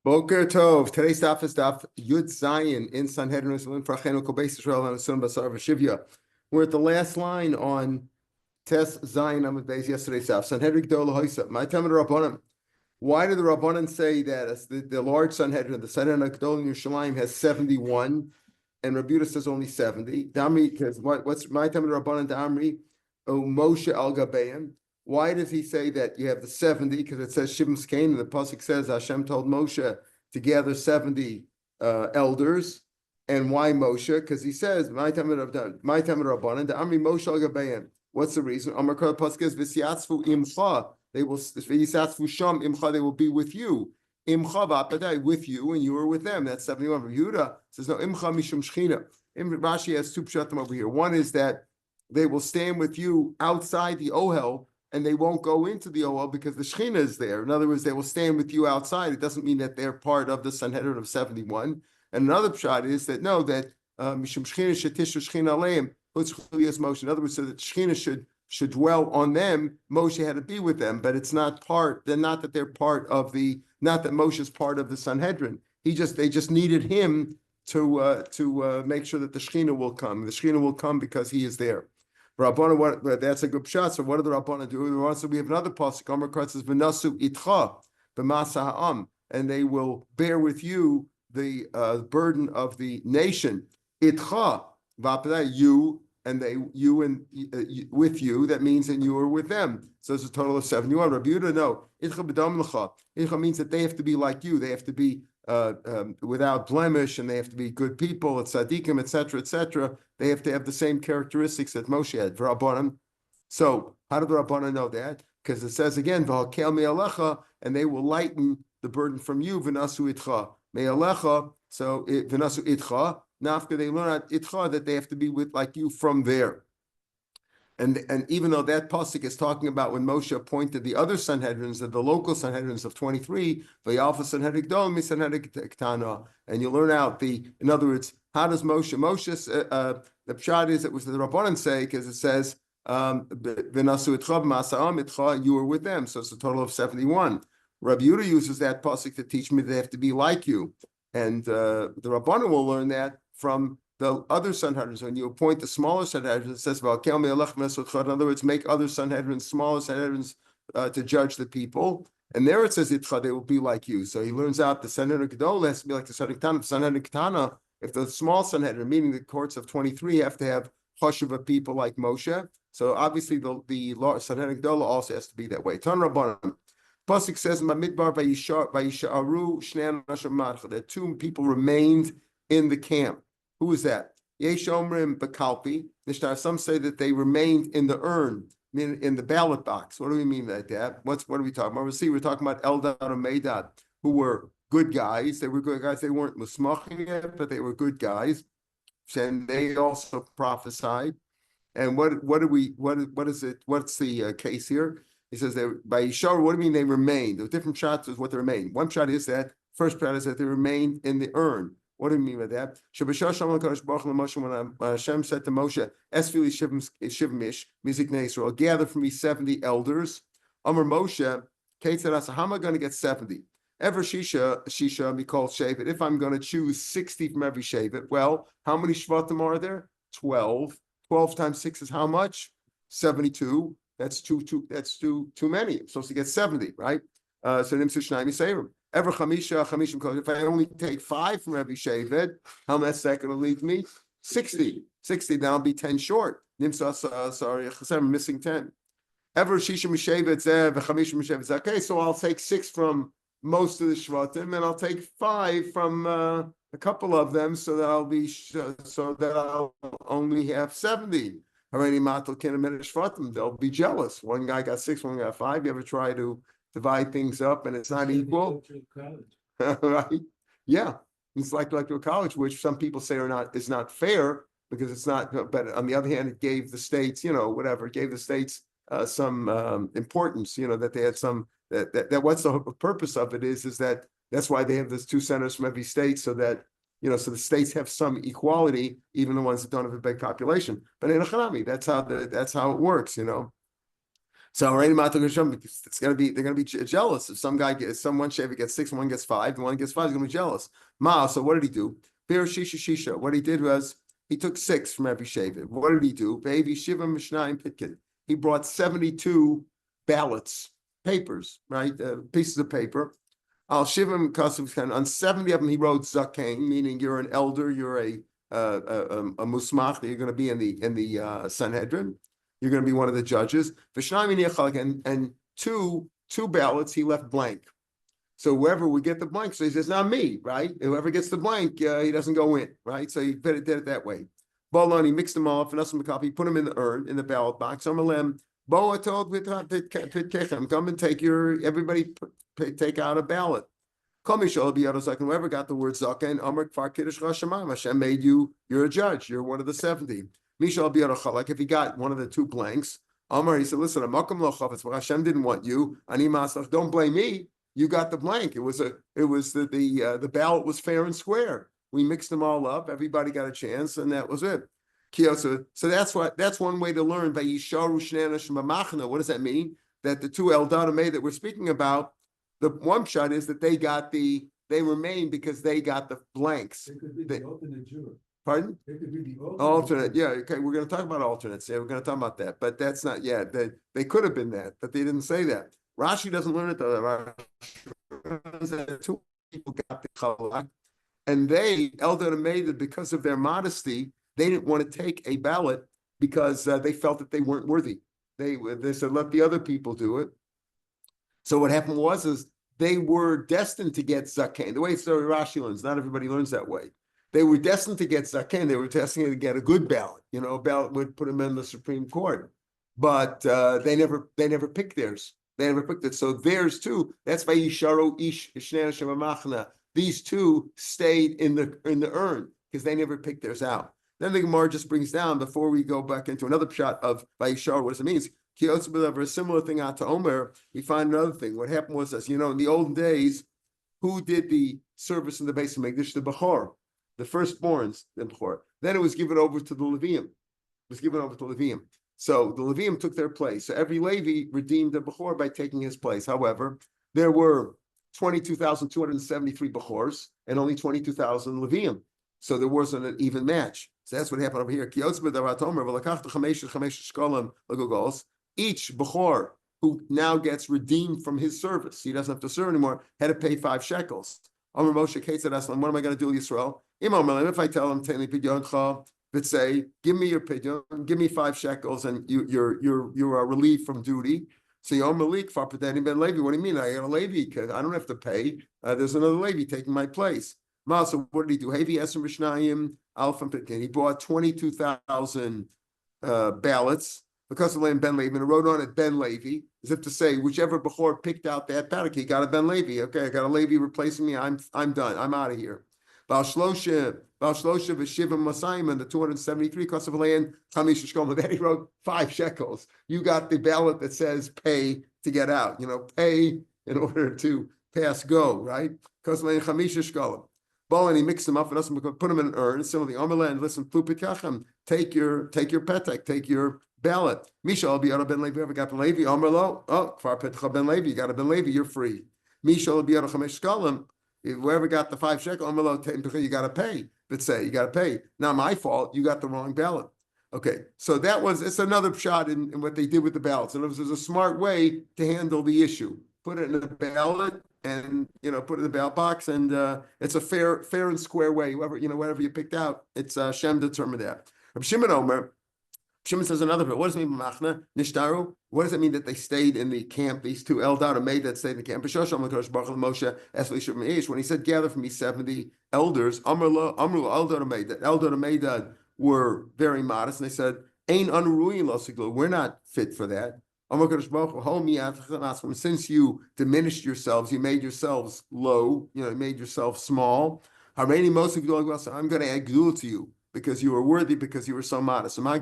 Boker Tov. Today's daf is daf Yud Zayin in Sanhedrin. We're at the last line on Tes Zayin Amud Beis yesterday's daf. Sanhedrin Gdol Hoysa. My time of the Rabbanim. Why did the Rabbanim say that the large Sanhedrin, the Sanhedrin Gdol in Yerushalayim, has 71, and Rabbi Yehuda says only 70? Damri, because what's my time of the Rabbanim? Damri, O Moshe Al Gabeim. Why does he say that you have the 70? Because it says Shivim Kain, and the pasuk says Hashem told Moshe to gather 70 elders. And why Moshe? Because he says my time of Rabbanan, the Amri Moshe Al Gabeim. What's the reason? Amar Kol pasuk is V'siyatzvu Imcha. They will V'yisatzvu Sham Imcha. They will be with you. Imcha v'apadai, with you, and you are with them. That's 71. Rav Yehuda says no. Imcha mishum shchina. Rashi has two pshatim over here. One is that they will stand with you outside the Ohel, and they won't go into the Ohel because the Shechina is there. In other words, they will stand with you outside. It doesn't mean that they're part of the Sanhedrin of 71. And another pshat is that no, that Mishum Shechina Shetishu Shechina Aleim puts Chuliyas Moshe. In other words, so that Shechina should dwell on them. Moshe had to be with them, but it's not part. They're not that they're part of the. Not that Moshe's part of the Sanhedrin. They just needed him to make sure that the Shechina will come. The Shechina will come because he is there. Rabbana, that's a good shot. So what do the Rabbana do? So we have another pasuk. Amar Krat says, "V'nasu itcha b'masa ha'am," and they will bear with you the burden of the nation. Itcha v'apadai, you and with you. That means that you are with them. So it's a total of 71. Rabbi Yehuda, no. Itcha b'dam l'cha. Itcha means that they have to be like you. They have to be without blemish, and they have to be good people, it's tzaddikim, etc., etc. They have to have the same characteristics that Moshe had. V'rabbanan. So how did the Rabbanan know that? Because it says again, v'hakel me'alecha, and they will lighten the burden from you. V'nasu itcha me'alecha. So v'nasu itcha. Now after they learn at itcha that they have to be with like you from there. And even though that pasuk is talking about when Moshe appointed the other Sanhedrins, the local Sanhedrins of 23, V'yalfa Sanhedrin Gdol mi Sanhedrin Ktana, and you learn out in other words, how does Moshe the pshat is it was the Rabbanan say, because it says V'nasu itcha b'masa'am itcha, you are with them, so it's a total of 71. Rabbi Yehuda uses that pasuk to teach me they have to be like you, and the Rabbanan will learn that from the other Sanhedrins. When you appoint the smaller Sanhedrins, it says, in other words, make other Sanhedrins, smaller Sanhedrins, to judge the people. And there it says, they will be like you. So he learns out the Sanhedrin Gedol has to be like the Sanhedrin Ketana. If the small Sanhedrin, meaning the courts of 23, have to have choshuva people like Moshe. So obviously the Sanhedrin Gedol also has to be that way. Tan Rabbanan. Pasuk says, that two people remained in the camp. Who is that? Yesh Omrim Bekalpi. Some say that they remained in the urn, in the ballot box. What do we mean by that? What are we talking about? We're talking about Eldad and Medad, who were good guys. They were good guys. They weren't musmachim yet, but they were good guys. And they also prophesied. And what is it? What's the case here? He says that by Yishar, what do you mean they remained? The different shots is what they remained. One shot is that, first shot is that they remained in the urn. What do you mean by that? When Hashem said to Moshe, "Esfili shivmish mizik Israel, gather for me 70 elders." Amar Moshe, Kate said, "How am I going to get 70? Ever shisha mikol shevet. If I'm going to choose 60 from every shevet, well, how many shvatim are there? 12. 12 times 6 is how much? 72. That's too many. I'm supposed to get 70, right? So nimsu shnayim yisayrim. Ever chamishim. If I only take 5 from every shevet, how much is that going to leave me? 60. 60. Then I'll be 10 short. Sorry, I'm missing 10. Ever shishim shevet v'chamishim shevet. Okay, so I'll take 6 from most of the shvatim, and I'll take 5 from a couple of them, so that I'll only have 70. They'll be jealous. One guy got 6, one got 5. You ever try to divide things up and it's not equal? Right? Yeah. It's like to a college, which some people say is not fair because it's not, but on the other hand, it gave the states, it gave the states some importance, that they had some, that what's the purpose of it is that that's why they have those 2 senators from every state, so that so the states have some equality, even the ones that don't have a big population. But in Hanami, that's how it works, So it's gonna be, they're gonna be jealous if some guy gets, one shaver gets 6 and one gets 5, and one gets 5 is gonna be jealous. So what did he do? Shisha. What he did was he took 6 from every shaver. What did he do? He brought 72 ballots, papers, right? Pieces of paper. Al Shivim Kasuvkan. On 70 of them, he wrote Zakain, meaning you're an elder, you're a musmach, you're going to be in the Sanhedrin. You're going to be one of the judges. And two ballots he left blank. So whoever would get the blank, so he says, not me, right? Whoever gets the blank, he doesn't go in, right? So he did it that way. Bolon, he mixed them all up, and he put them in the urn, in the ballot box. Amalem, Boa told come and take everybody take out a ballot. Whoever got the word Zaken, Amr Kfar Kiddush Rashamam, Hashem made you, you're a judge, you're one of the 70. Mishal Biyarachalak, if he got one of the 2 blanks, Amr, he said, listen, Hashem didn't want you, don't blame me. You got the blank. It was the ballot was fair and square. We mixed them all up. Everybody got a chance, and that was it. So that's one way to learn. What does that mean? That the 2 Eldad that we're speaking about, the one shot is that they remain because they got the blanks. They could be the alternate juror. Pardon? They could be the alternate. Yeah, okay. We're going to talk about alternates. Yeah, we're going to talk about that, but that's not yet. They could have been that, but they didn't say that. Rashi doesn't learn it though. Rashi, 2 people got the chalak, and they Eldad made it because of their modesty. They didn't want to take a ballot because they felt that they weren't worthy. They said, let the other people do it. So what happened is they were destined to get Zaken. The way Rashi learns, not everybody learns that way. They were destined to get Zaken. They were destined to get a good ballot. A ballot would put them in the Supreme Court. But they never picked theirs. They never picked it. So theirs too. That's why Yisharo Ish Ishnei Shemamachna. These 2 stayed in the urn because they never picked theirs out. Then the Gemara just brings down, before we go back into another shot of Vayishar, what does it mean? A similar thing out to Omer, we find another thing. What happened was this, in the olden days, who did the service in the base of Megdish? The Bechor, the firstborns, the Bechor. Then it was given over to the Levium. So the Levium took their place. So every Levi redeemed the Bechor by taking his place. However, there were 22,273 Bechors and only 22,000 Levium. So there wasn't an even match. So that's what happened over here. Each Bechor who now gets redeemed from his service, he doesn't have to serve anymore, had to pay 5 shekels. What am I going to do, Yisrael? If I tell him, let's say, give me your pidyon, give me 5 shekels, and you are relieved from duty. So Yom Malik Farpatani Ben Levi. What do you mean? I got a Levi because I don't have to pay. There's another Levi taking my place. So what did he do? Hevi Esem Mishnayim Alpha Pitkin. He bought 22,000 ballots because of Ben Levi, and wrote on it Ben Levi, as if to say, whichever Bechor picked out that paddock, he got a Ben Levi. Okay, I got a Levi replacing me. I'm done. I'm out of here. Baal Shlosha v'Shivim Masayim, and the 273 cost of land. Chamish Shkolim. Then he wrote 5 shekels. You got the ballot that says pay to get out. Pay in order to pass go. Right? Cost of land Chamish Shkolim. And he mixed them up and put them in an urn. Similarly, Omerland, listen, take your petek, take your ballot. Misha al biyara ben Levi, ever got ben Levi? Omerlo, kfar petcha ben Levi, you got a ben Levi, you're free. Misha al biyara chamesh shkalim, whoever got the 5 shekel, Omerlo, you got to pay. But say, you got to pay. Not my fault, you got the wrong ballot. Okay, so it's another shot in what they did with the ballots. And it was a smart way to handle the issue. Put it in a ballot, and put it in the ballot box, and it's a fair and square way. Whatever you picked out, it's Shem determined that. Shimon says another bit. What does it mean, Machna Nishtaru? What does it mean that they stayed in the camp? These 2 Eldad made that stayed in the camp. When he said, gather for me 70 elders, Amru Eldad made that Eldad made were very modest, and they said, "Ain unruin losiglu. We're not fit for that." Since you diminished yourselves, you made yourselves low, you made yourself small. I'm going to add gdul to you because you were worthy, because you were so modest. All the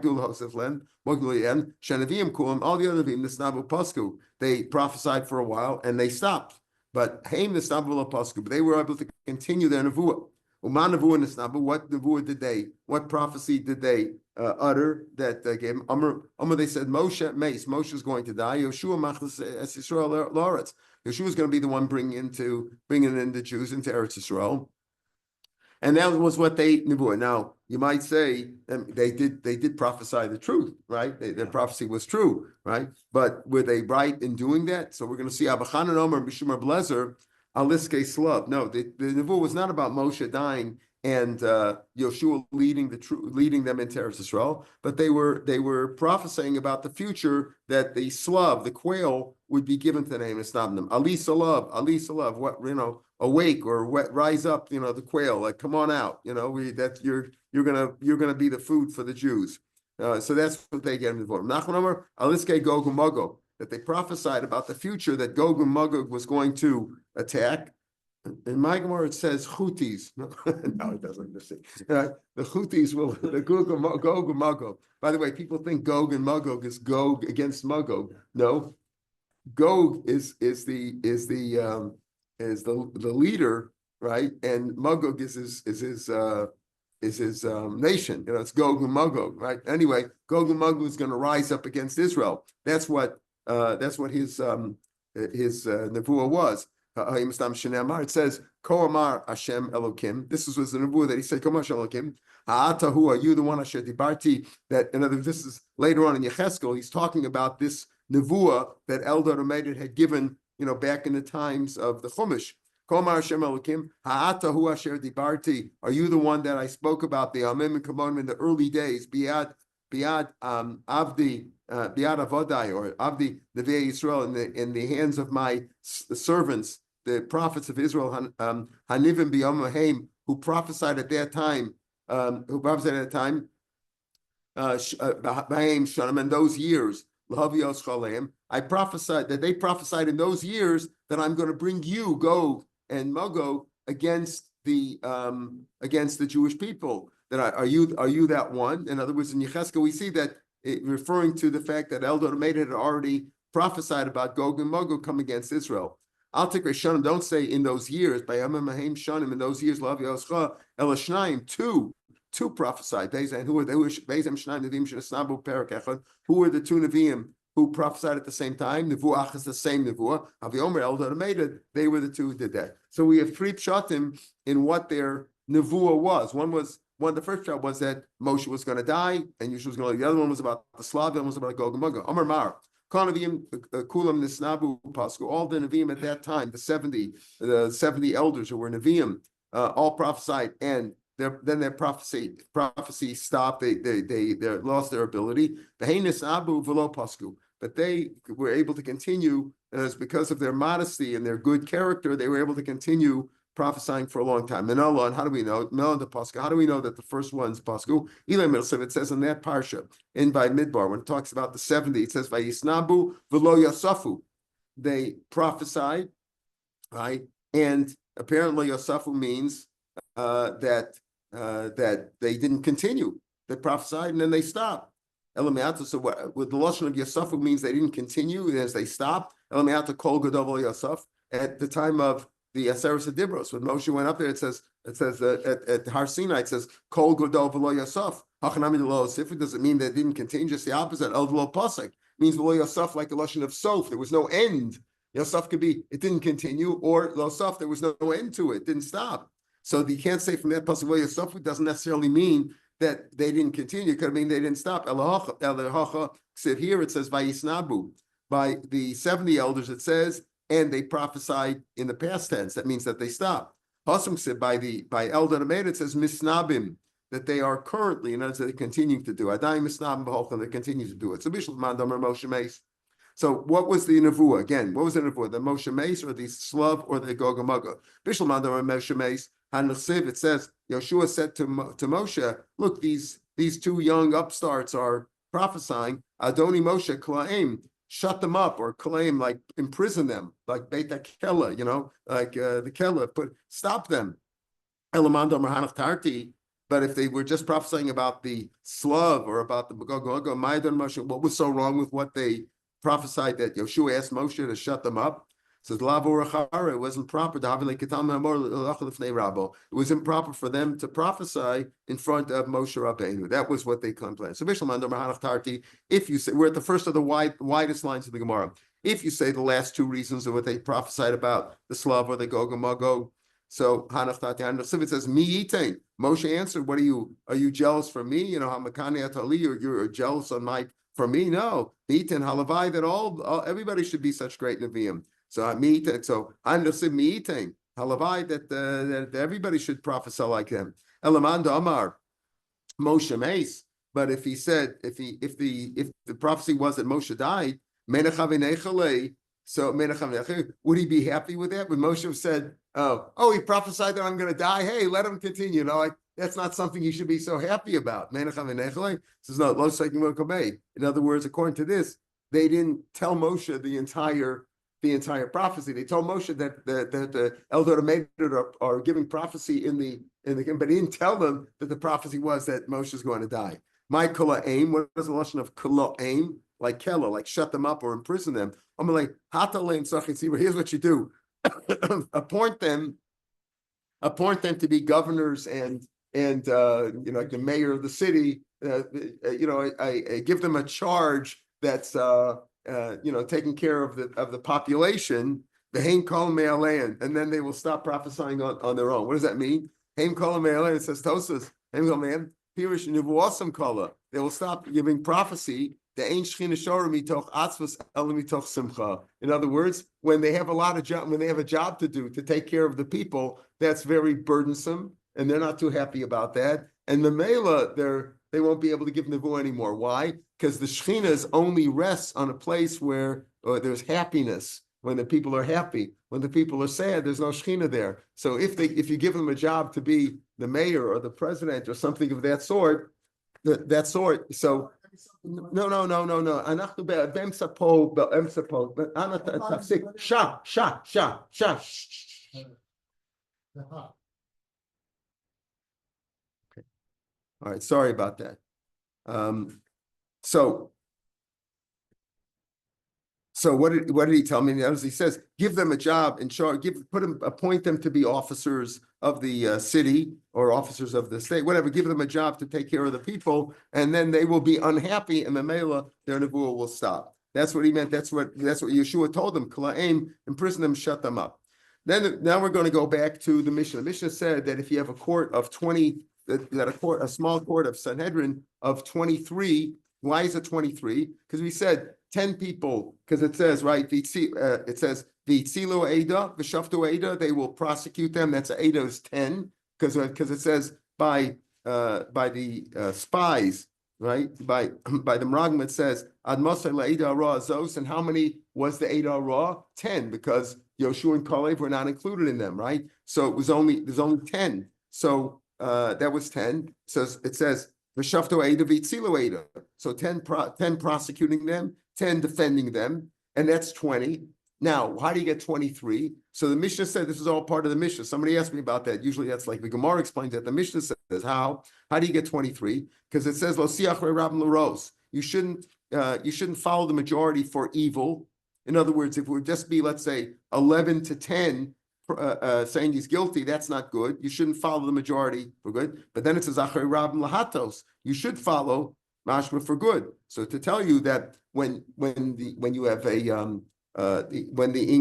other Nevim, they prophesied for a while and they stopped. But they were able to continue their nevuah. What prophecy did they utter that gave him Amr. They said Moshe is going to die. Yoshua machlis es Yisrael la'aretz. Yeshua is going to be the one bringing in the Jews into Eretz Yisrael. And that was what they knew. Now, you might say they did prophesy the truth, right? Their prophecy was true, right? But were they right in doing that? So we're going to see Abachanan Omer and Bishumar Blezer, Aliske Slav. No, the Nevuah was not about Moshe dying and Yoshua leading them into Eretz Yisrael, but they were prophesying about the future that the Slav, the quail, would be given to the name of Snabnim. Ali Salav, what, awake or rise up, the quail, like come on out, you're gonna be the food for the Jews. So that's what they get him for. Nachman Omer, Aliske Gog and Magog, that they prophesied about the future that Gog and Magog was going to attack. In my Gemara it says Houthis. No, it doesn't. The Houthis will the Gog and Magog. By the way, people think Gog and Magog is Gog against Magog. No, Gog is the leader, right? And Magog is his nation. It's Gog and Magog, right? Anyway, Gog and Magog is going to rise up against Israel. That's what his nevuah was. It says, Ko Amar Hashem Elokim. This was the nevuah that he said, Ko Amar Hashem Elokim. Ha'atahu, are you the one Asher Dibarti? That, in other words, this is later on in Yecheskel, he's talking about this nevuah that Eldad Omedet had given, back in the times of the Chumash. Ko Amar Hashem Elokim. Ha'atahu Asher Dibarti. Are you the one that I spoke about, the Amim and Kamonim in the early days? Biad Avdi Avodai, or Avdi Nevei Yisrael, in the hands of my servants, the prophets of Israel, Hanivim B'Yom Haim, who prophesied at that time, B'Haim Shanam, in those years, L'Havios Chaleim, I prophesied that they prophesied in those years that I'm going to bring you, Gog and Magog, against the Jewish people. That are you that one? In other words, in Yecheskel, we see that referring to the fact that Eldad Omedet had already prophesied about Gog and Magog come against Israel. I'll take Rishonim, don't say in those years, by Yamim Mahim Shanim, in those years, Lav Yoscha, Elashnaim, two prophesied. And who were they? Bezem Shnaim Neviim Shenasnabu Perak Echad. Who were the two Neviim who prophesied at the same time? Nevuah is the same Nevuah. Avi Omer, Eldad Omedet, they were the two who did that. So we have three pshatim in what their Nevuah was. The first shot was that Moshe was going to die, and Yeshua was going to. The other one was about the Slav. The other one was about Gog and Magog. Amar Mar, Kanavim Kulam Nisnabu Pasku. All the Neviim at that time, the 70 elders who were Neviim, all prophesied, and then their prophecy stopped. They lost their ability. The Nisnabu Velo Pasku, but they were able to continue, and it's because of their modesty and their good character. They were able to continue prophesying for a long time. Menala, and how do we know? Menala de Pascha. How do we know that the first one's Pascha? Eli Milsev, it says in that parsha, in by Midbar, when it talks about the 70, it says, Vayisnabu v'lo yasafu. They prophesied, right? And apparently Yasafu means that they didn't continue. They prophesied and then they stopped. Elamiata, so what with the lashon of Yasafu means they didn't continue as they stopped. Elamiata kol gadol Yasaf at the time of the Aseres Adibros, when Moshe went up there, it says at Har Sinai, it says Kol Godol V'Lo Yasaf. Hachanami Lo Yosef. Does it mean that it didn't continue? Just the opposite. El V'Lo Pasek means V'Lo Yasaf, like the lashon of Sof. There was no end. Yasaf could be it didn't continue, or Lo Sof, there was no end to it. Didn't stop. So you can't say from that pasuk V'Lo Yasaf. It doesn't necessarily mean that they didn't continue. It could mean they didn't stop. Elahacha said here it says Vayisnabu. By the 70 elders, it says, and they prophesied in the past tense. That means that they stopped. Hasam said by Eldad Omedet, it says misnabim, that they are currently, and as they continue to do. Adai misnabim b'holchan, they continue to do it. So Bishul Mandamar Moshe Meis. So what was the nevuah? Again, what was the nevuah? The Moshe Meis or the Slav or the Gog and Magog? Bishul Mandamar Moshe Meis. Hanasiv, it says, Yeshua said to Moshe, look, these two young upstarts are prophesying. Adoni Moshe Klaim. Shut them up, or claim, like imprison them, like Beit HaKela, like the Kela, stop them. Elamando Mahanach Tarti. But if they were just prophesying about the Slav or about the Gog and Magog, what was so wrong with what they prophesied that Yeshua asked Moshe to shut them up? says it wasn't proper to it was improper for them to prophesy in front of Moshe Rabbeinu. That was what they complained. So if you say, we're at the first of the widest lines of the Gemara. If you say the last two reasons of what they prophesied about, the Slav or the Gog and Magog, so Hanach Tati, it says, me eating. Moshe answered, what are you jealous for me? You know, Hamakani Atali, or you're jealous for me? No. Eating Halavai, that everybody should be such great Nevi'im. So me eating, so Hanach me eating. Halavai, that everybody should prophesy like them. Elamanda Amar, Moshe Mace. But if he said, if the prophecy was that Moshe died, so would he be happy with that? When Moshe have said, he prophesied that I'm going to die. Hey, let him continue. You know, like that's not something you should be so happy about. Says no, in other words, according to this, they didn't tell Moshe the entire prophecy. They told Moshe that the Elder Mater are giving prophecy in the but he didn't tell them that the prophecy was that Moshe is going to die. My kula aim, what is the lesson of kula aim? Like Kella, like shut them up or imprison them. I'm like, here's what you do. appoint them to be governors and like the mayor of the city. I give them a charge that's taking care of the population. The Haim Kol Me'alein, and then they will stop prophesying on their own. What does that mean? Haim Kol Me'alein, it says Tosas, Haim Kol Me'alein, Pirish Nivuasam Kala. They will stop giving prophecy. In other words, when they have a job to do to take care of the people, that's very burdensome, and they're not too happy about that. And the Mela, they won't be able to give Nevuah anymore. Why? Because the Shekhinah only rests on a place where there's happiness. When the people are happy, when the people are sad, there's no Shekhinah there. So if you give them a job to be the mayor or the president or something of that sort, so. No. אנחנו באמצע פה, אנא תפסיק. שע. Okay. All right, sorry about that. So what did he tell me? He says, give them a job in charge, appoint them to be officers of the city or officers of the state, whatever, give them a job to take care of the people, and then they will be unhappy, and the Mela, their Nevuah will stop. That's what he meant. That's what Yeshua told them. Kala'im, imprison them, shut them up. Now we're going to go back to the Mishnah. The Mishnah said that if you have a court of 20, a small court of Sanhedrin of 23, why is it 23? Because we said 10 people, because it says, right, it says, V'tzilu Eida, V'shaftu Eida, they will prosecute them. That's Eida is 10, because it says by the spies, right? By the Meraglim, it says, Ad Mosai La'eida Ra Azos, and how many was the Eida Ra? 10, because Yoshua and Kalev were not included in them, right? So there's only 10. So that was 10. So it says, V'shaftu Eida, V'tzilu Eida. So 10 prosecuting them, 10 defending them, and that's 20. Now, how do you get 23? So the Mishnah said, this is all part of the Mishnah. Somebody asked me about that. Usually that's like the Gemara explains that. The Mishnah says, how do you get 23? Because it says, Lo siach re'rabim l'ros. You shouldn't follow the majority for evil. In other words, if it would just be, let's say, 11 to 10 saying he's guilty, that's not good. You shouldn't follow the majority for good. But then it says, Achar re'rabim l'hatos. You should follow mashma for good. So to tell you that when you have a when you're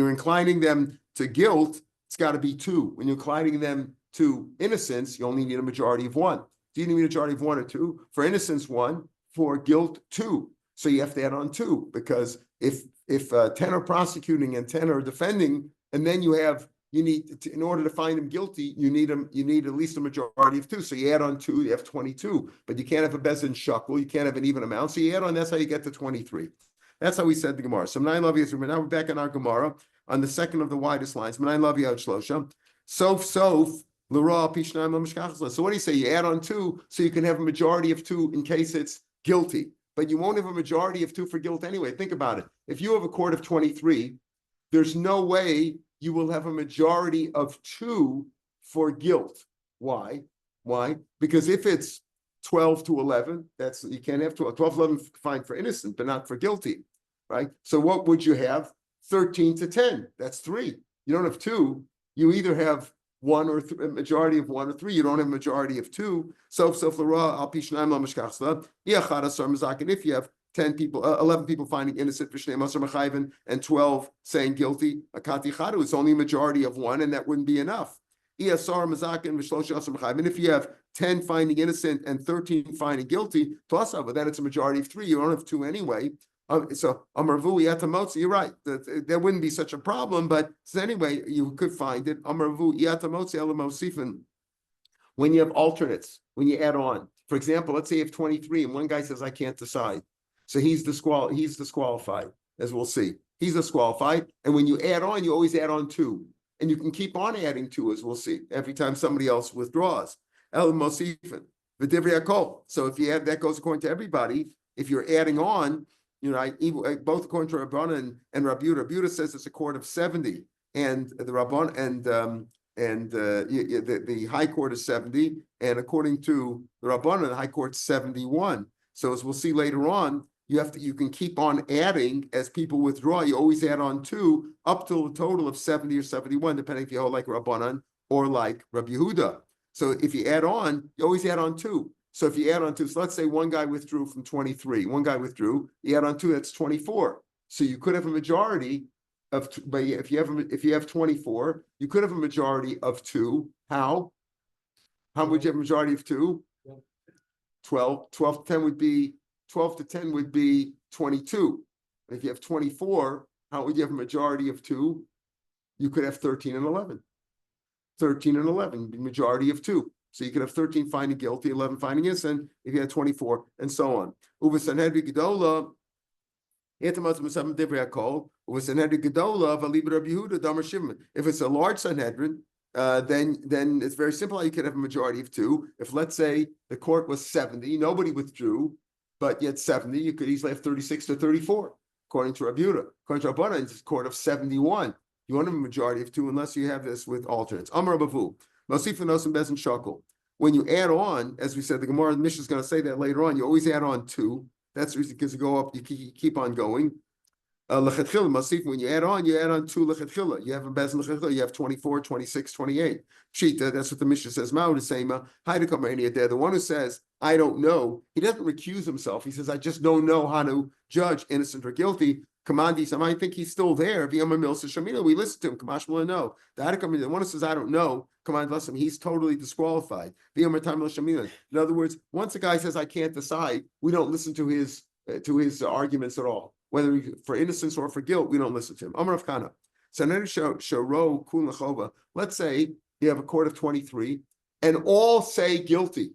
inclining them to guilt, it's got to be 2. When you're inclining them to innocence, you only need a majority of 1. Do you need a majority of 1 or 2? For innocence, 1. For guilt, 2. So you have to add on 2, because if 10 are prosecuting and 10 are defending, and then you need to, in order to find them guilty, you need at least a majority of 2. So you add on 2, you have 22. But you can't have a bezin shakel, you can't have an even amount. So you add on, that's how you get to 23. That's how we said the Gemara. So now we're back in our Gemara on the second of the widest lines. Sof l'ra pishnayim l'mishkachas. So what do you say? You add on 2, so you can have a majority of 2 in case it's guilty. But you won't have a majority of 2 for guilt anyway. Think about it. If you have a court of 23, there's no way you will have a majority of 2 for guilt. Why? Because if it's 12 to 11. That's, you can't have 12. 12 to 11 fine for innocent, but not for guilty, right? So what would you have? 13 to 10. That's 3. You don't have 2. You either have 1 or a majority of 1 or 3. You don't have a majority of 2. So if you have 10 people, 11 people finding innocent for Shnei Masar Mechayven and 12 saying guilty, it's only a majority of 1, and that wouldn't be enough. And if you have 10 finding innocent and 13 finding guilty, plus of it, then it's a majority of 3. You don't have 2 anyway. So Amarvu Yatamotzi, you're right. That wouldn't be such a problem, but so anyway, you could find it. Amarvu Yatamotzi Elamosifin. When you have alternates, when you add on, for example, let's say you have 23 and one guy says, I can't decide. So he's disqualified, as we'll see. He's disqualified. And when you add on, you always add on 2. And you can keep on adding 2, as we'll see, every time somebody else withdraws. El Mosifin, V'divrei Hakol. So if you add, that goes according to everybody. If you're adding on, both according to Rabbanan and Rabbi Yehuda. Rabbi Yehuda says it's a court of 70, and the Rabban the high court is 70, and according to the Rabbanan, the high court's 71. So as we'll see later on, you can keep on adding as people withdraw. You always add on 2 up to a total of 70 or 71, depending if you hold like Rabbanan or like Rabbi Yehuda. So if you add on, you always add on 2. So if you add on 2, so let's say one guy withdrew from 23, one guy withdrew, you add on 2, that's 24. So you could have a majority of, but if you have 24, you could have a majority of 2. How would you have a majority of 2? 12 to 10 would be 12 to 10 would be 22. If you have 24, how would you have a majority of 2? You could have 13 and 11. 13 and 11, the majority of 2. So you could have 13 finding guilty, 11 finding innocent, if you had 24, and so on. If it's a large Sanhedrin, then it's very simple. You could have a majority of 2. If, let's say, the court was 70, nobody withdrew, but yet 70, you could easily have 36 to 34, according to Rabbi Yehuda. According to Rabbanan, it's a court of 71. You want a majority of 2 unless you have this with alternates. Amar Bavu, Mosifanosim Bezin Shakel. When you add on, as we said, the Gemara Mishnah is going to say that later on, you always add on 2. That's the reason, because you go up, you keep on going. Lechatchila, Masif, when you add on 2 lechatchila. You have a bezin lechatchila, you have 24, 26, 28. Shita, that's what the Mishnah says. Ma'ud is saying, the one who says, I don't know, he doesn't recuse himself. He says, I just don't know how to judge innocent or guilty. Commandis, I think he's still there. We listen to him. Kamashmula, no. The one who says, I don't know, command listen, he's totally disqualified. In other words, once a guy says, I can't decide, we don't listen to his arguments at all. Whether for innocence or for guilt, we don't listen to him. Amar of Kana. Let's say you have a court of 23, and all say guilty.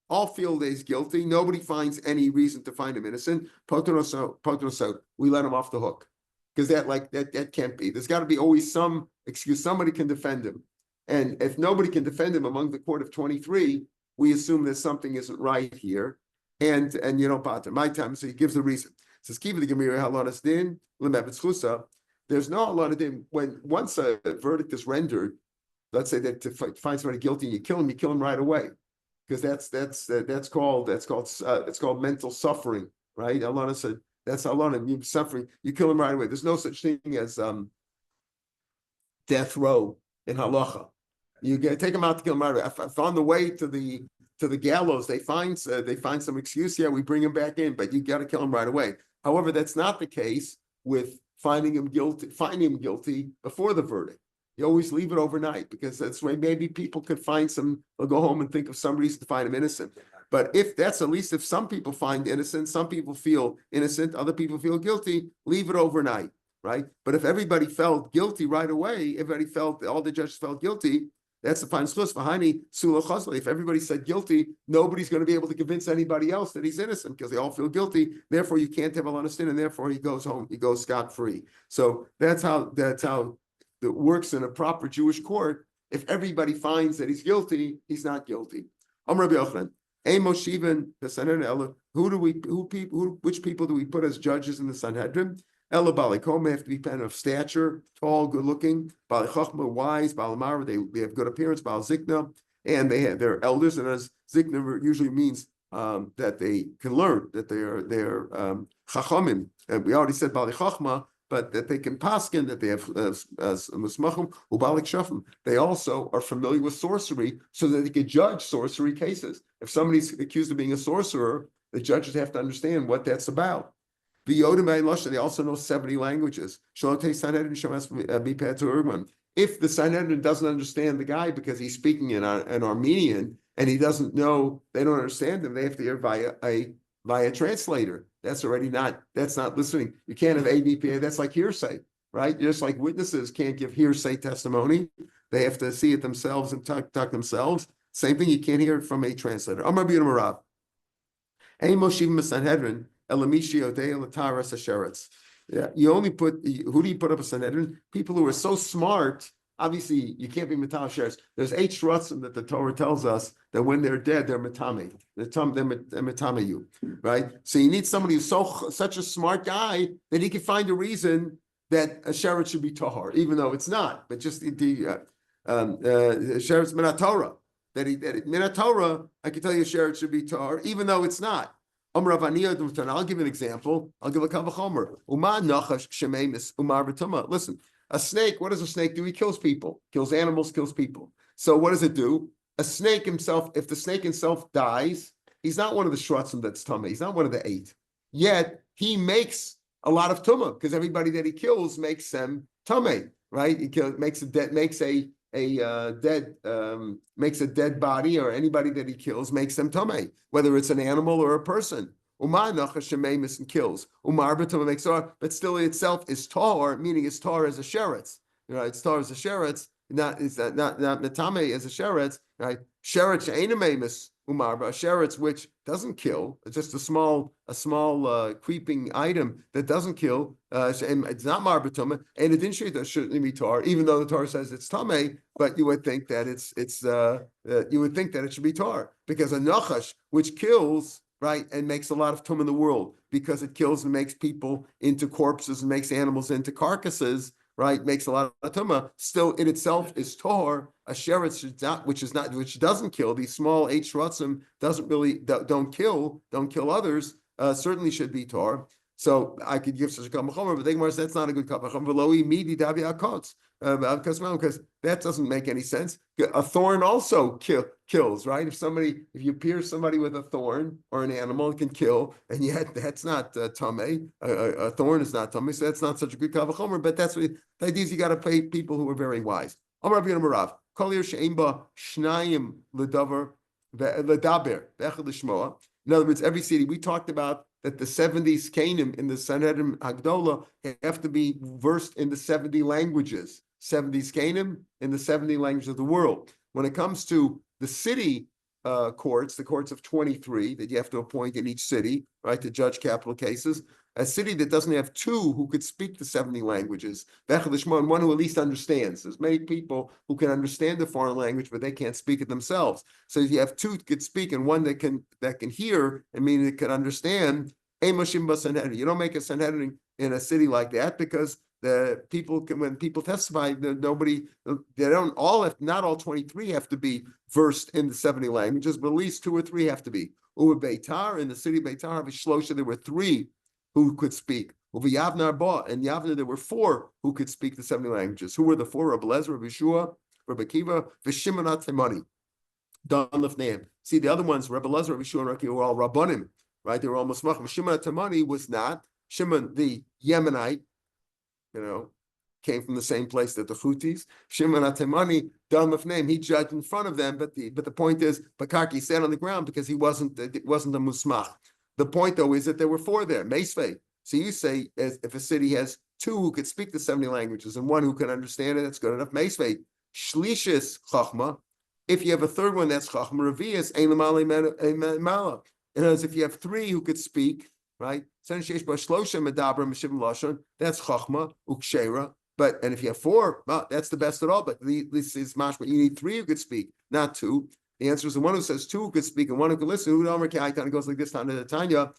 All feel that he's guilty. Nobody finds any reason to find him innocent. Potroso, we let him off the hook. Because that can't be. There's got to be always some excuse. Somebody can defend him. And if nobody can defend him among the court of 23, we assume that something isn't right here. And you don't bother. My time, so he gives the reason. Says Kiva the Gemara halanas din lemevitz chusa. There's no halana din when once a verdict is rendered. Let's say that to find somebody guilty and you kill him right away, because that's called mental suffering, right? Alana said that's halana. You suffering, you kill him right away. There's no such thing as death row in halacha. You take him out to kill him right away. If on the way to the gallows they find some excuse, we bring him back in, but you got to kill him right away. However, that's not the case with finding him guilty before the verdict. You always leave it overnight, because that's why maybe people could they'll go home and think of some reason to find him innocent. But if some people find innocent, some people feel innocent, other people feel guilty, leave it overnight, right? But if everybody felt guilty right away, all the judges felt guilty, that's the final schluss. If everybody said guilty, nobody's going to be able to convince anybody else that he's innocent, because they all feel guilty. Therefore, you can't have a lot of sin, and therefore he goes home. He goes scot-free. So that's how it works in a proper Jewish court. If everybody finds that he's guilty, he's not guilty. Which people do we put as judges in the Sanhedrin? Ella Balikoma have to be men of stature, tall, good looking. Balichachma, wise. Balamara, they have good appearance. Balzikna, and they're elders. And as Zikna usually means that they can learn, that they're chachamim, and we already said bali chachma, but that they can paskin, that they have musmachim ubalik shafim. They also are familiar with sorcery, so that they can judge sorcery cases. If somebody's accused of being a sorcerer, the judges have to understand what that's about. They also know 70 languages. If the Sanhedrin doesn't understand the guy because he's speaking in an Armenian and he doesn't know, they don't understand him, they have to hear via a translator. That's not listening. You can't have ABPA, that's like hearsay, right? Just like witnesses can't give hearsay testimony. They have to see it themselves and talk themselves. Same thing, you can't hear it from a translator. Amar B'Yam Rav. Ein Moshivim Sanhedrin. Yeah, you only put, who do you put up a Sanhedrin? People who are so smart. Obviously, you can't be Matal Sheretz. There's 8 shrutzim that the Torah tells us that when they're dead, they're Matame. They're Matame you, right? So you need somebody who's such a smart guy that he can find a reason that a Sheretz should be Tahar, even though it's not. But just the Sheretz Minatorah. That Minatorah, I can tell you Sheretz should be Tahar, even though it's not. I'll give an example. I'll give a kavachomer. Listen, a snake, what does a snake do? He kills people, kills animals, kills people. So what does it do? A snake himself, if the snake himself dies, he's not one of the shrutzim that's tumah. He's not one of the 8. Yet he makes a lot of tumah because everybody that he kills makes them tumah, right? He makes a dead body, or anybody that he kills makes them tamei, whether it's an animal or a person. And kills. Makes tar, but still itself is tar, meaning it's tar as a sheretz. It's tar as a sheretz, not metame as a sheretz, right? Sheretz she'enamemis umarba, a sheretz which doesn't kill. It's just a small creeping item that doesn't kill. It's not marbatuma, and it didn't shouldn't be tar, even though the Torah says it's tame. But you would think that you would think that it should be tar, because a nachash which kills, right, and makes a lot of tum in the world because it kills and makes people into corpses and makes animals into carcasses, right? Makes a lot of tumah. Still, in itself is tar. A sheretz which doesn't kill. These small 8 shrutzim don't kill others. Certainly should be tar. So I could give such a kavachomer, but that's not a good kavachomer. Because that doesn't make any sense. A thorn also kills, right? If you pierce somebody with a thorn or an animal, it can kill, and yet that's not tamei. A thorn is not tamei, so that's not such a good kavachomer. But that's what the idea is. You got to pay people who are very wise. Amar B'Yam Rav. Kol yer she'ein ba shnayim ledaber ledaber b'echad l'shmoa. In other words, every city we talked about that the 70 Kanim in the Sanhedrin Hagdola have to be versed in the 70 languages. 70 Kanim in the 70 languages of the world. When it comes to the city courts, the courts of 23 that you have to appoint in each city, right, to judge capital cases, a city that doesn't have 2 who could speak the 70 languages, and one who at least understands. There's many people who can understand the foreign language, but they can't speak it themselves. So if you have 2 that could speak and one that can hear, and meaning it can understand, you don't make a Sanhedrin in a city like that, because the people when people testify, not all 23 have to be versed in the 70 languages, but at least 2 or 3 have to be. Uwe Beitar, in the city of Beitar, Shlosha, there were 3 who could speak. Over Yavna Arba, and Yavna, there were 4 who could speak the 70 languages. Who were the 4? Rabbi Lezer, Rabbi Yeshua, Rabbi Akiva, V'Shimon HaTemani. Don Lefneim. See, the other ones, Rabbi Lezer, Rabbi Yeshua, and Rabbi Akiva, were all Rabbanim, right? They were all Musmachim. Shimon HaTemani was not. Shimon, the Yemenite, came from the same place that the Houthis. Shimon HaTemani, Don Lefneim, he judged in front of them, but the point is, Bakaki sat on the ground because it wasn't a Musmach. The point, though, is that there were 4 there, Meisvei. So you say, if a city has 2 who could speak the 70 languages and 1 who can understand it, that's good enough. Meisvei. Shlishis Chachma. If you have a 3rd one, that's Chachma. Revius, Ein L'malei Mala. In other words, if you have 3 who could speak, right? That's Chachma, Ukshera. And if you have 4, well, that's the best at all. But this is mashma. You need 3 who could speak, not 2. The answer is the one who says 2 who could speak and 1 who could listen. Who kind of goes like this time to the Tanya.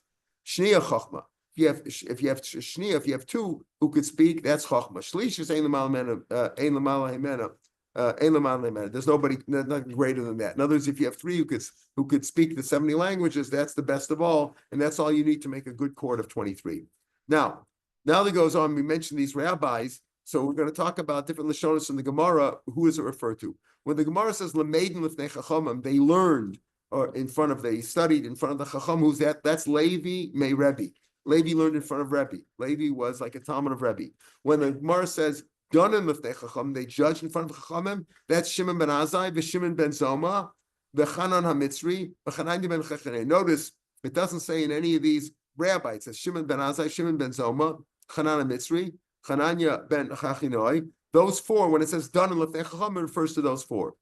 Shnia Chachma. If you have Shnia, if you have 2 who could speak, that's Chachma. Shlish is Ein L'mala Himena. There's nobody, nothing greater than that. In other words, if you have three who could speak the 70 languages, that's the best of all, and that's all you need to make a good court of 23. Now that goes on, we mentioned these rabbis, so we're going to talk about different Lashonos in the Gemara. Who is it referred to? When the Gemara says Lameidin Lifnei Chachamim, they learned, or they studied in front of the Chacham. Who's that? That's Levi Mei Rebbe. Levi learned in front of Rebbe. Levi was like a Talmud of Rebbe. When the Gemara says Donim Lifnei Chacham, they judged in front of Chachamim. That's Shimon ben Azai, v'Shimon ben Zoma, v'Chanan HaMitzri, v'Chananya ben Chachanei. Notice it doesn't say in any of these rabbis. It says Shimon ben Azai, Shimon ben Zoma, Chanan HaMitzri, Chananya ben Chachinoi. Those four, when it says Donim Lifnei Chacham, it refers to those four.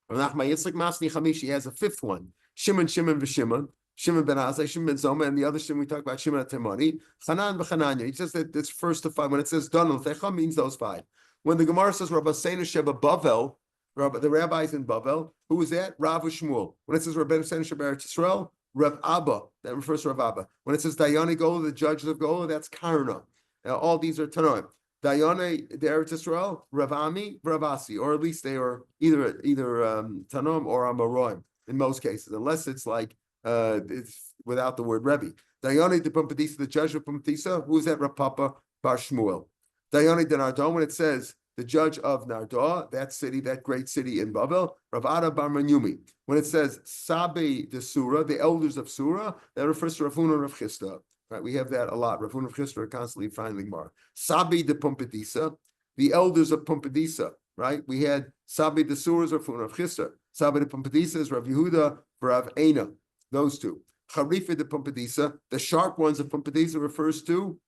Rav Nachman Yitzchak Masni Chamishi has a fifth one. Shimon v'Shimon. Shimon ben Azai, Shimon ben Zoma, and the other Shimon we talk about, Shimon Temani, Chanan v'Chananya. He says that it's first to five. When it says Donim Lefecha, means those five. When the Gemara says Rabbi Seinu Sheba Bavel, the rabbis in Bavel, who is that? Rav Shmuel. When it says Rabbi Seinu Sheba Eretz Yisrael, Rav Abba, that refers to Rav Abba. When it says Dayani Gola, the judges of Gola, that's Karna. All these are Tanoim. Dayane, the Eretz Yisrael, Rav Ami, Rav Asi, or at least they are either Tanoim or Amoraim in most cases, unless it's like it's without the word Rebbe. Dayani de Pumbedisa, the judge of Pumbedisa, who is that? Rav Papa Bar Shmuel. Dayani de Nardo, when it says the judge of Nardo, that city, that great city in Babel, Rav Ada Bar Manyumi. When it says Sabe de Surah, the elders of Surah, that refers to Rav Huna and Rav Chisda. Right, we have that a lot. Rav Huna and Rav Chisda are constantly finding more. Sabe de Pumbedisa, the elders of Pumbedisa. Right, we had Sabe de Surah is Rav Huna and Rav Chisda. Sabe de Pumbedisa is Rav Yehuda, Rav Eina. Those two. Charifa de Pumbedisa, the sharp ones of Pumbedisa refers to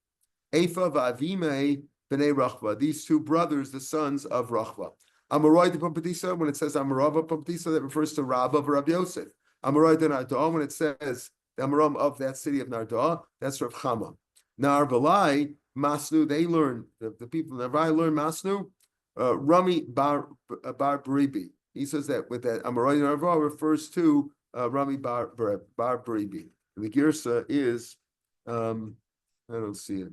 Efa v'Avime b'nei Rachva. These two brothers, the sons of Rachva. Amorai de Pumbedisa, when it says Amorava Pumbedisa, that refers to Rabba of Rav Yosef. Amorai de Narda, when it says the Amoram of that city of Narda, that's Rav Chama. Nar V'lai, Masnu, they learn, the people of Navai learn Masnu, Rami Bar Baribi. He says that with that Amorai de Narda refers to Rami Bar Baribi. The Girsa is, I don't see it.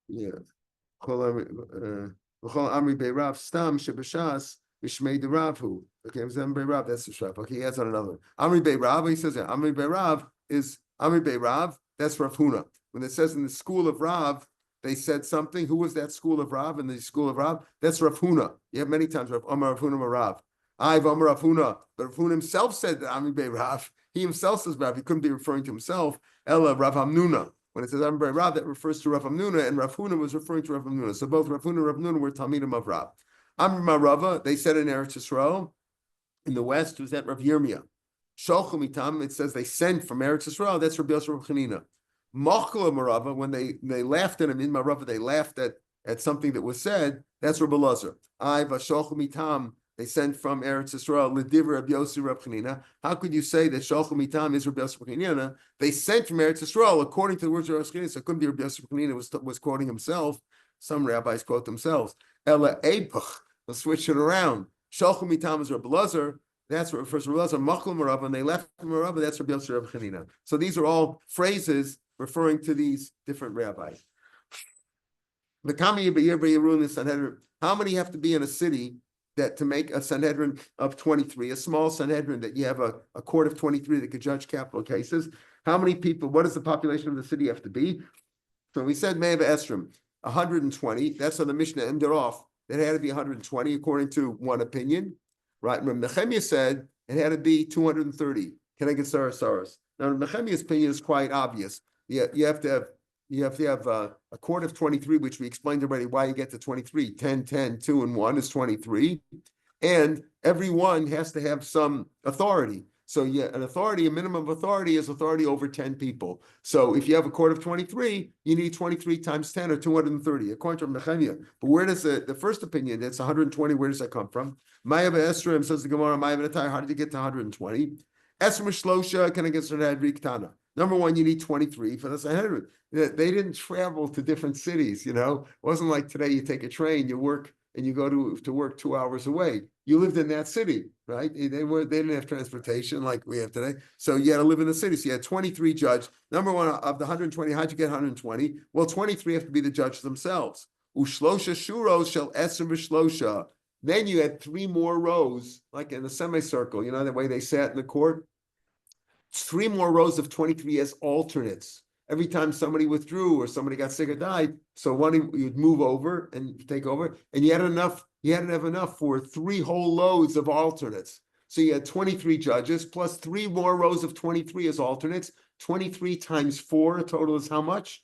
Yeah. Amri Beirav Stam Shebashas Ishmei de Ravu. Okay, Beirav, that's the Shrav. Okay, he has on another. Amri Beirav, he says that Amri Beirav is Amri Beirav, that's Rav Huna. When it says in the school of Rav, they said something. Who was that school of Rav? In the school of Rav, that's Rav Huna. You have many times Rav Huna Rav. I've Amar Rav Huna, but Rav Huna himself said that Amri Beirav. He himself says Rav. He couldn't be referring to himself. Ella Rav Hamnuna. When it says Amri Beirav, that refers to Rav Hamnuna, and Rav Huna was referring to Rav Hamnuna. So both Rav Huna and Rav Hamnuna were Talmidim of Rav. Amri Marava, they said in Eretz Yisrael, in the west, was that Rav Yirmiyah. Sholchu mitam, it says they sent from Eretz Yisrael. That's Rabbi Yosef Rav Chanina. Machla Marava, when they laughed at him in Marava, they laughed at something that was said. That's Rabbi Lazar. Sholchu mitam. They sent from Eretz Yisrael, L'div Rabbi Yossi Rav Chanina. How could you say that Sholchu Mitam is Rabbi Yossi Rav Chanina? They sent from Eretz Yisrael according to the words of Rav Chanina. So it couldn't be Rabbi Yossi Rav Chanina was quoting himself. Some rabbis quote themselves. Ela Eipach. Let's switch it around. Sholchu Mitam is Rabbi Lazar. That's what refers to Rabbi Lazar. Machal Marava, and they left Marava. That's Rabbi Yossi Rav Chanina. So these are all phrases referring to these different rabbis. How many have to be in a city that to make a Sanhedrin of 23, a small Sanhedrin that you have a court of 23 that could judge capital cases? How many people, what does the population of the city have to be? So we said Me'ev Esrim, 120. That's on the Mishnah ended off. It had to be 120 according to one opinion, right? And Nehemiah said it had to be 230. Can I get Saras? Now, Nehemiah's opinion is quite obvious. You have to have a court of 23, which we explained already why you get to 23. 10, 10, 2, and 1 is 23. And everyone has to have some authority. So an authority, a minimum of authority is authority over 10 people. So if you have a court of 23, you need 23 times 10 or 230, according to Nehemiah. But where does the first opinion, that's 120, where does that come from? Ma'av Esrim, says the Gemara, Ma'av Atayr, how did you get to 120? Esrim Shlosha, can I get Sanhedrin Ktana? Number one, you need 23 for the Sanhedrin. They didn't travel to different cities, It wasn't like today you take a train, you work, and you go to work 2 hours away. You lived in that city, right? They didn't have transportation like we have today. So you had to live in the city. So you had 23 judges. Number one, of the 120, how'd you get 120? Well, 23 have to be the judges themselves. Ushlosha shuros shall eser b'shlosha. Then you had 3 more rows, like in a semicircle, you know, the way they sat in the court. 3 more rows of 23 as alternates. Every time somebody withdrew or somebody got sick or died, so one you'd move over and take over, and you had enough. You hadn't have enough for 3 whole loads of alternates. So you had 23 judges plus 3 more rows of 23 as alternates. 23 times 4 total is how much?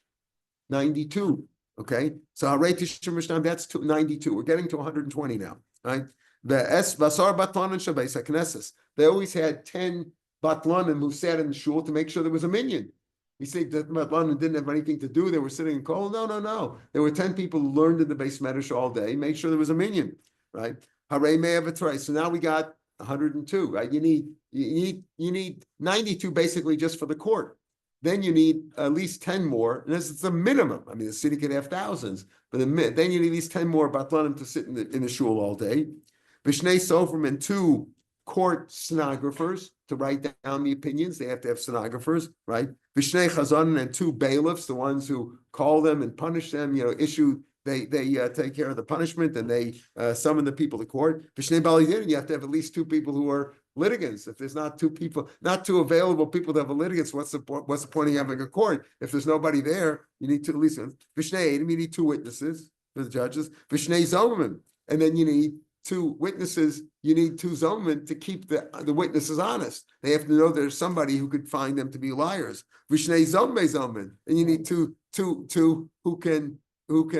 92. Okay, so that's 92. We're getting to 120 now, right? The S Basar Batlan and Shabes Knesses. They always had 10 Batlanim who sat in the shul to make sure there was a minyan. We say that Batlanim didn't have anything to do. They were sitting in kol. No. There were 10 people who learned in the base medrash all day, made sure there was a minyan, right? Hare me'avatray. So now we got 102, right? You need 92 basically just for the court. Then you need at least 10 more, and this is the minimum. I mean, the city could have thousands, but then you need at least 10 more Batlanim to sit in the shul all day. Vishnei Sofrim and 2 court stenographers to write down the opinions. They have to have stenographers, right? Vishnei Chazanin and 2 bailiffs, the ones who call them and punish them, they take care of the punishment and they summon the people to court. Vishnei Balidin, you have to have at least 2 people who are litigants. If there's not 2 available people to have a litigants, what's the point of having a court? If there's nobody there, you need to at least Vishnei, you need 2 witnesses for the judges. Vishnei Zoman, and then you need 2 witnesses. You need 2 zomen to keep the witnesses honest. They have to know there's somebody who could find them to be liars. Vishnei zomen, and you need two who can prove,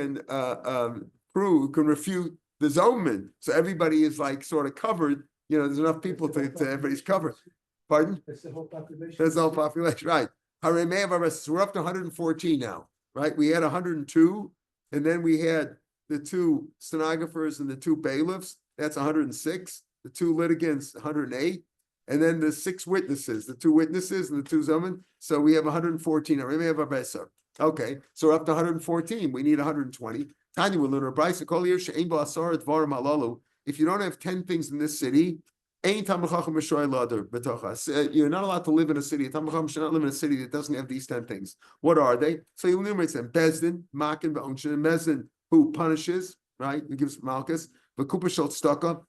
who can refute the zomen. So everybody is like sort of covered. There's enough people to everybody's covered. Pardon? That's the whole population. That's the whole population, right? So we're up to 114 now, right? We had 102, and then we had the 2 stenographers and the 2 bailiffs. That's 106. The 2 litigants, 108. And then the 6 witnesses, the 2 witnesses and the 2 zomen. So we have 114. Okay, so we're up to 114. We need 120. Tanya will learn a Bryce. If you don't have 10 things in this city, you're not allowed to live in a city. A Talmud Chacham should not live in a city that doesn't have these 10 things. What are they? So you enumerate them. Bezdin, Makin, Ba'unshin, and Bezdin, who punishes, right? Who gives Malchus. But Kupashot Stucca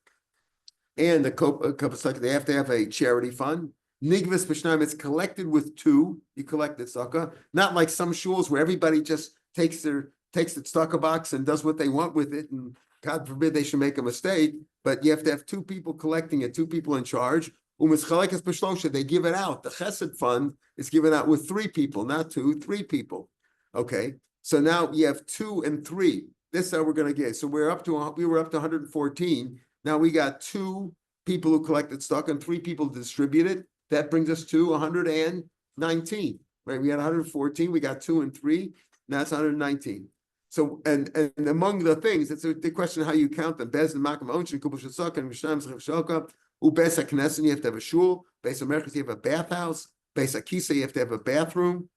and the Kupashot, they have to have a charity fund. Nigvis B'Shnaim, it's collected with 2. You collect the tzedakah, not like some shuls where everybody just takes the tzedakah box and does what they want with it, and God forbid they should make a mistake. But you have to have 2 people collecting it, 2 people in charge. They give it out. The Chesed fund is given out with 3 people, not 2, 3 people. Okay, so now you have 2 and 3. This is how we're going to get. So we were up to 114. Now we got 2 people who collected stock and 3 people distributed. That brings us to 119. Right? We had 114. We got 2 and 3. Now it's 119. So and among the things, it's the question how you count them. Bez and Makam Onshin, Kubal Shasaka, and Mishnam Shoka. Ubesa Knesset, you have to have a shul. Besa Merchas, you have a bathhouse. Besa Kisa, you have to have a bathroom.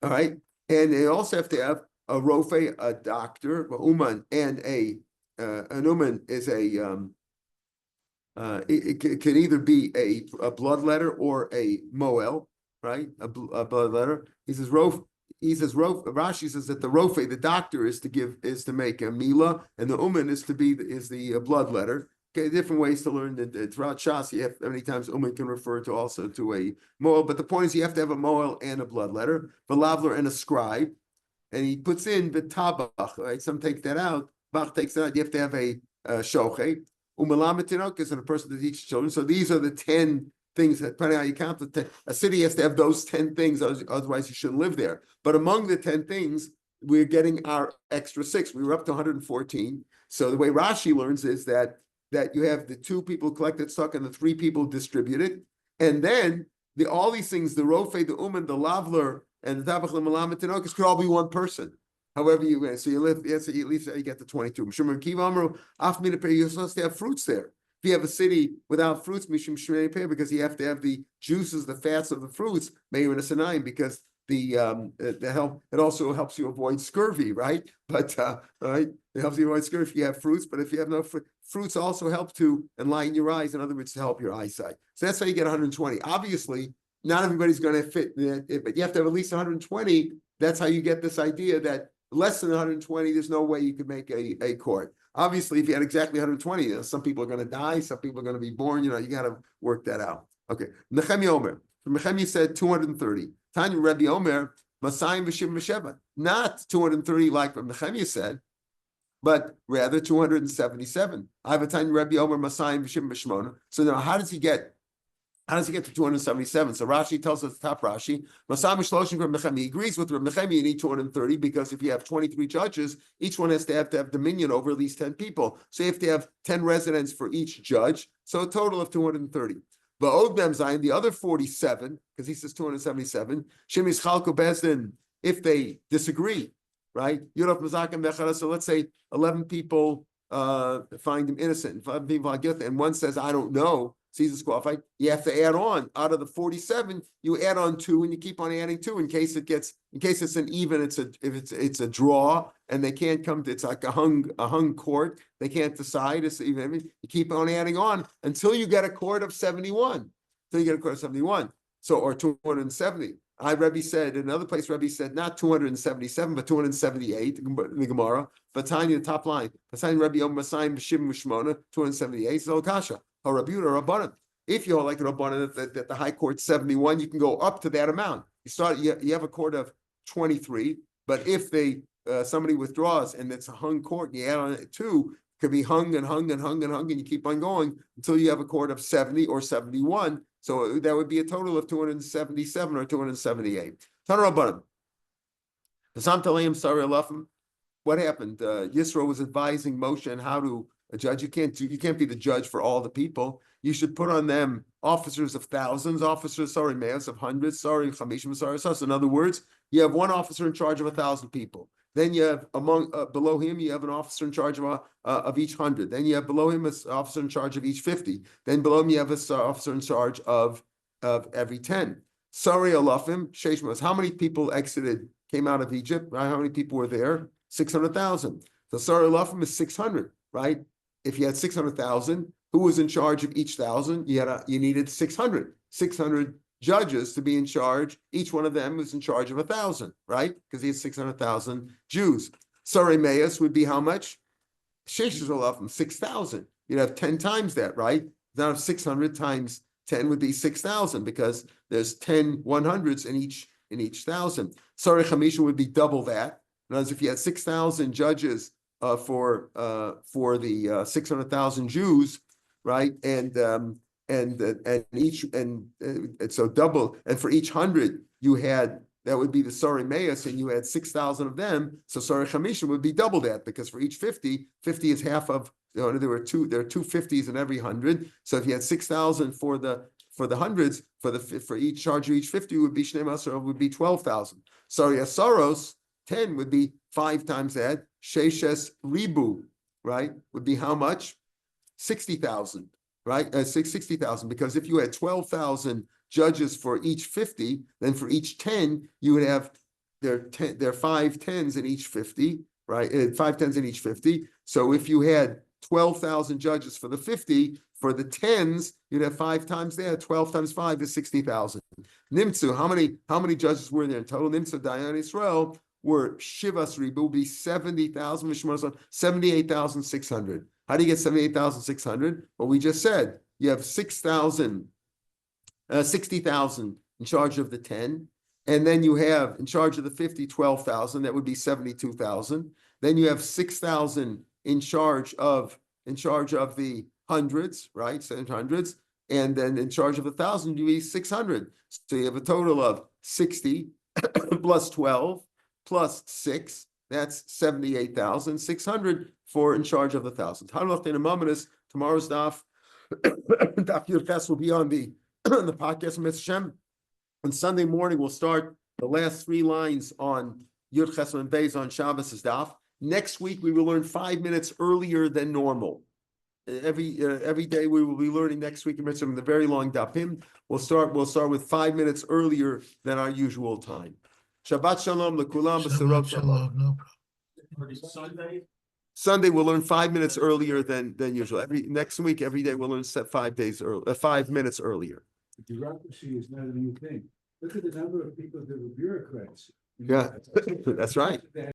All right, and they also have to have a rofe, a doctor, a uman, and an uman is it can either be a bloodletter or a moel, right? A bloodletter. He says Rashi says that the rofe, the doctor, is to make a mila, and the uman is the bloodletter. Okay, different ways to learn that throughout Shas, you have many times uman can refer to also to a moel, but the point is you have to have a moel and a bloodletter, a lavler and a scribe. And he puts in the tabach, right? Some take that out. Bach takes that out. You have to have a shochet. Umalametinok is a person to teach children. So these are the 10 things that, depending on how you count the 10, a city has to have those 10 things, otherwise you shouldn't live there. But among the 10 things, we're getting our extra 6. We were up to 114. So the way Rashi learns is that you have the 2 people collected stock and the 3 people distributed. And then all these things, the rofe, the uman, the lavler, and the tabach l'malam tinokus could all be 1 person. However you win. So you live, yes, at least you get to 22. Mishum Kiva Amru, you're supposed to have fruits there. If you have a city without fruits, Mishum Shmei Peh, because you have to have the juices, the fats of the fruits, Meir in a Sinai, because it also helps you avoid scurvy, right? But right, it helps you avoid scurvy if you have fruits. But if you have no fruits, also help to enlighten your eyes. In other words, to help your eyesight. So that's how you get 120. Obviously, not everybody's going to fit, but you have to have at least 120. That's how you get this idea that less than 120, there's no way you could make a court. Obviously, if you had exactly 120, some people are going to die, some people are going to be born, you got to work that out. Okay. Nechemi Omer. Nechemi said 230. Tanya Rebbe Omer, Masayim V'Shim V'Sheva. Not 230 like what Nechemi said, but rather 277. I have a Tanya Rebbe Omer, Masayim V'Shim V'Shmona. So now how does he get to 277? So Rashi tells us, top Rashi, he agrees with Rav Meir, you need 230 because if you have 23 judges, each one has to have dominion over at least 10 people. So you have to have 10 residents for each judge. So a total of 230. But Odmem Zayin, the other 47, because he says 277, Shemish Chalko Bezdin, if they disagree, right? So let's say 11 people find him innocent, and one says, I don't know. He's disqualified. You have to add on out of the 47. You add on 2, and you keep on adding 2 in case it's an even. It's a draw, and they can't come. It's like a hung court. They can't decide. It's even. You keep on adding on until you get a court of 71. Until you get a court of 71. So or 270. Rebbe said in another place. Rebbe said not 277, but 278. The Gemara. Vatanya, the top line. Vatanya Rebbe Yom Masayim B'Shim V'Shmona 278. So Kasha. If you're like a Rabbanan that the high court 71, you can go up to that amount. You have a court of 23, but if somebody withdraws and it's a hung court, and you add on it 2, it could be hung and hung and hung and hung, and you keep on going until you have a court of 70 or 71. So that would be a total of 277 or 278. What happened? Yisro was advising Moshe on how to judge. You can't be the judge for all the people. You should put on them officers of thousands, mayors of hundreds, chamishim. In other words, you have one officer in charge of 1,000 people. Then you have below him, you have an officer in charge of each 100. Then you have below him an officer in charge of each 50. Then below him you have an officer in charge of every 10. Sari alafim sheishmas. How many people came out of Egypt? Right? How many people were there? 600,000. So Sari alafim is 600, right? If you had 600,000, who was in charge of each 1,000? You needed 600 judges to be in charge. Each one of them was in charge of 1,000, right? Because he had 600,000 Jews. Sorry, Mayas would be how much? Sheshes alafim, 6,000. You'd have 10 times that, right? Now 600 times 10 would be 6,000 because there's 10 100s in each 1,000. Sorry, Chamisha would be double that. In other words, if you had 6,000 judges for the 600,000 Jews, right? And so double, and for each 100 you had, that would be the Sari Mayas, and you had 6,000 of them. So Sari Chamisha would be double that, because for each 50 is half of, there are two 50s in every 100. So if you had 6,000 for the hundreds, for each charge of each 50 would be Shnei Masar, would be 12,000. Sari Asaros 10 would be 5 times that. Sheshes Ribu, right, would be how much? 60,000, right? 60,000, because if you had 12,000 judges for each 50, then for each 10, you would have there are 5 10s in each 50, right? 5 10s in each 50. So if you had 12,000 judges for the 50, for the 10s, you'd have 5 times that. 12 times 5 is 60,000. Nimtzu, how many judges were there in total? Nimtzu Dayan Israel were Shivas Ribu, will be 70,000, 78,600. How do you get 78,600? Well, we just said you have 60,000 in charge of the 10, and then you have in charge of the 50, 12,000. That would be 72,000. Then you have 6,000 in charge of the hundreds, right? 700s, and then in charge of 1,000, you be 600. So you have a total of 60 plus 12 plus 6. That's 78,600 for in charge of the 1,000. Tomorrow's Daf Yomi will be on the podcast Mitzvah Shem. On Sunday morning, we'll start the last 3 lines on Yud Ches and Beis on Shabbos' Daf. Next week, we will learn 5 minutes earlier than normal. Every day we will be learning next week in Mitzvah the very long Dapim. We'll start with 5 minutes earlier than our usual time. Shabbat shalom lekulam b'serot shalom. No problem. Sunday we'll learn 5 minutes earlier than usual. Next week, every day we'll learn 5 minutes earlier. Bureaucracy is not a new thing. Look at the number of people that were bureaucrats. Yeah, that's right.